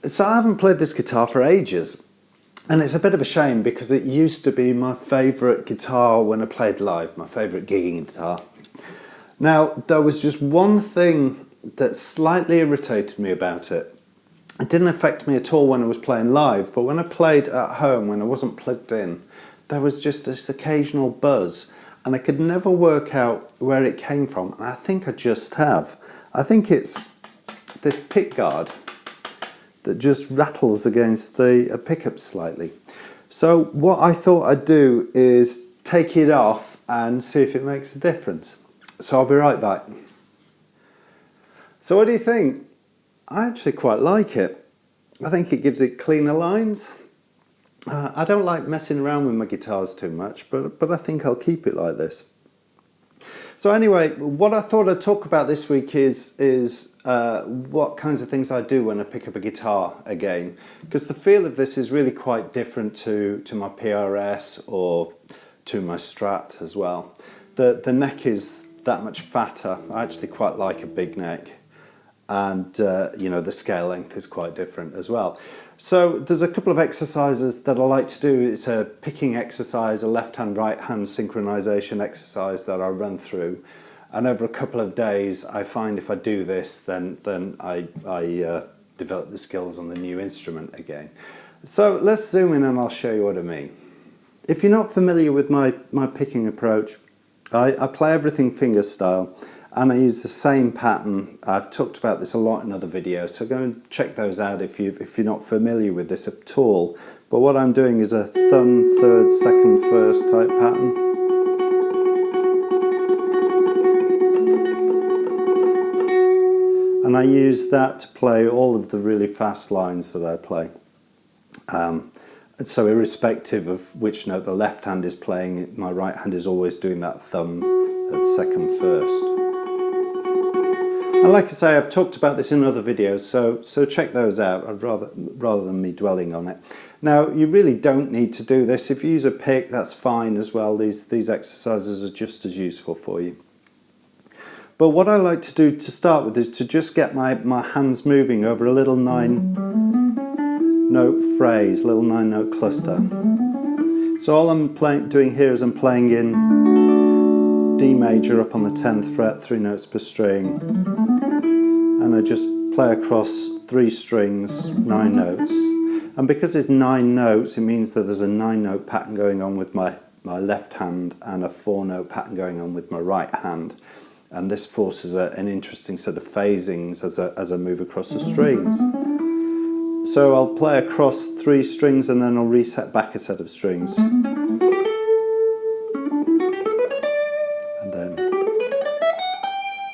So I haven't played this guitar for ages, and it's a bit of a shame because it used to be my favourite guitar when I played live, my favourite gigging guitar. Now, there was just one thing that slightly irritated me about it. It didn't affect me at all when I was playing live, but when I played at home, when I wasn't plugged in, there was just this occasional buzz, and I could never work out where it came from, and I think I just have. I think it's this pick guard that just rattles against the pickup slightly. So what I thought I'd do is take it off and see if it makes a difference. So I'll be right back. So what do you think? I actually quite like it. I think it gives it cleaner lines. I don't like messing around with my guitars too much, but I think I'll keep it like this. So anyway, what I thought I'd talk about this week is what kinds of things I do when I pick up a guitar again, because the feel of this is really quite different to my PRS or to my Strat as well. The neck is that much fatter. I actually quite like a big neck, and you know, the scale length is quite different as well. So there's a couple of exercises that I like to do. It's a picking exercise, a left hand right hand synchronization exercise that I run through, and over a couple of days I find if I do this then I develop the skills on the new instrument again. So let's zoom in and I'll show you what I mean. If you're not familiar with my picking approach, I play everything finger style, and I use the same pattern. I've talked about this a lot in other videos, so go and check those out if you're not familiar with this at all. But what I'm doing is a thumb, third, second, first type pattern. And I use that to play all of the really fast lines that I play. And so irrespective of which note the left hand is playing, my right hand is always doing that thumb, that second, first. And like I say, I've talked about this in other videos, so check those out. I'd rather than me dwelling on it. Now, you really don't need to do this. If you use a pick, that's fine as well. These exercises are just as useful for you. But what I like to do to start with is to just get my hands moving over a little 9-note phrase, little 9-note cluster. So all I'm doing here is I'm playing in D major up on the 10th fret, 3 notes per string, and I just play across 3 strings, 9 notes. And because it's 9 notes, it means that there's a 9-note pattern going on with my left hand and a 4-note pattern going on with my right hand. And this forces an interesting set of phasings as I move across the strings. So I'll play across 3 strings and then I'll reset back a set of strings.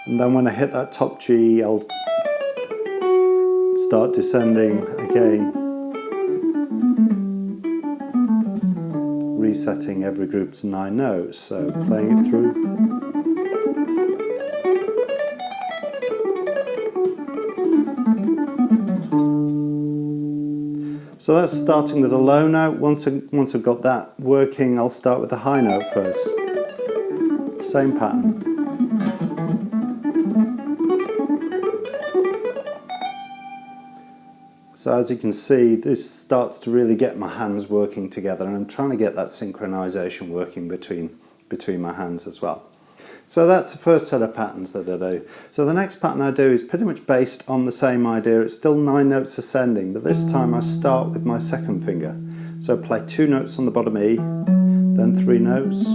And then when I hit that top G, I'll start descending again, resetting every group to 9 notes, so playing it through. So that's starting with a low note. Once I've got that working, I'll start with the high note first. Same pattern. So as you can see, this starts to really get my hands working together, and I'm trying to get that synchronization working between my hands as well. So that's the first set of patterns that I do. So the next pattern I do is pretty much based on the same idea. It's still 9 notes ascending, but this time I start with my second finger. So I play 2 notes on the bottom E, then 3 notes,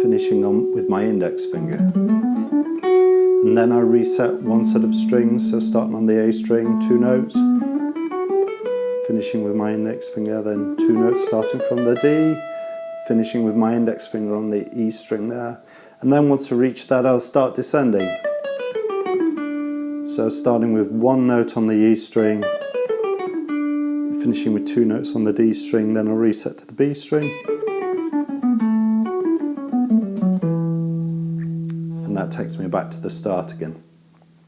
finishing on with my index finger. And then I reset 1 set of strings, so starting on the A string, 2 notes, finishing with my index finger, then 2 notes starting from the D, finishing with my index finger on the E string there. And then once I reach that, I'll start descending. So starting with 1 note on the E string, finishing with 2 notes on the D string, then I'll reset to the B string. That takes me back to the start again.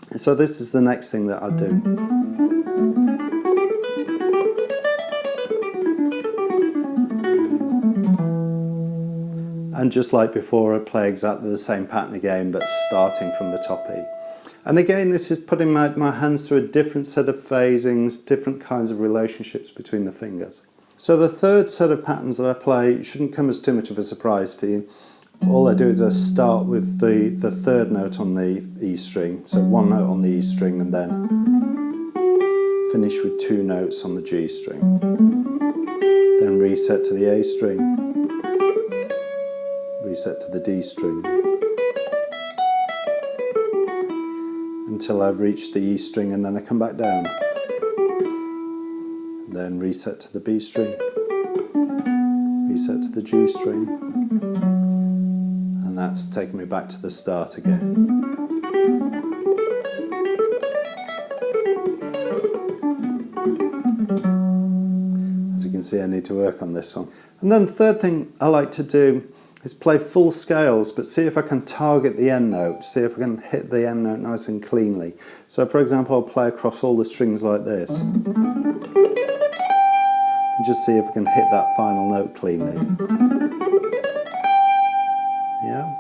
So this is the next thing that I do. And just like before, I play exactly the same pattern again, but starting from the top E. And again, this is putting my hands through a different set of phasings, different kinds of relationships between the fingers. So the third set of patterns that I play shouldn't come as too much of a surprise to you. All I do is I start with the third note on the E string, so one note on the E string, and then finish with two notes on the G string. Then reset to the A string, reset to the D string, until I've reached the E string, and then I come back down. And then reset to the B string, reset to the G string, and that's taken me back to the start again. As you can see, I need to work on this one. And then the third thing I like to do is play full scales, but see if I can target the end note, see if I can hit the end note nice and cleanly. So for example, I'll play across all the strings like this, and just see if I can hit that final note cleanly. Yeah.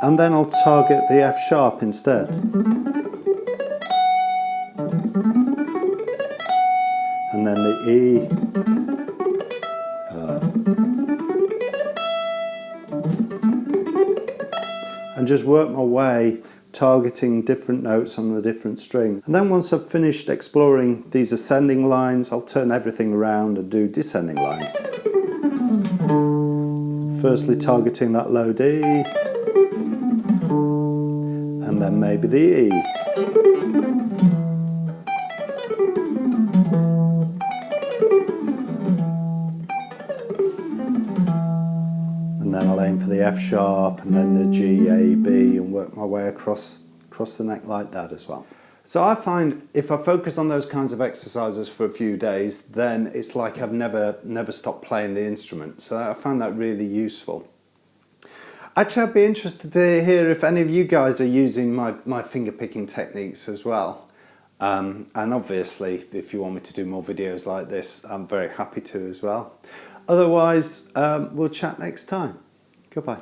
And then I'll target the F sharp instead. And then the E. And just work my way targeting different notes on the different strings. And then once I've finished exploring these ascending lines, I'll turn everything around and do descending lines. Firstly targeting that low D, and then maybe the E. And then I'll aim for the F sharp, and then the G, A, B, and work my way across the neck like that as well. So I find if I focus on those kinds of exercises for a few days, then it's like I've never stopped playing the instrument. So I find that really useful. Actually, I'd be interested to hear if any of you guys are using my finger picking techniques as well. And obviously, if you want me to do more videos like this, I'm very happy to as well. Otherwise, we'll chat next time. Goodbye.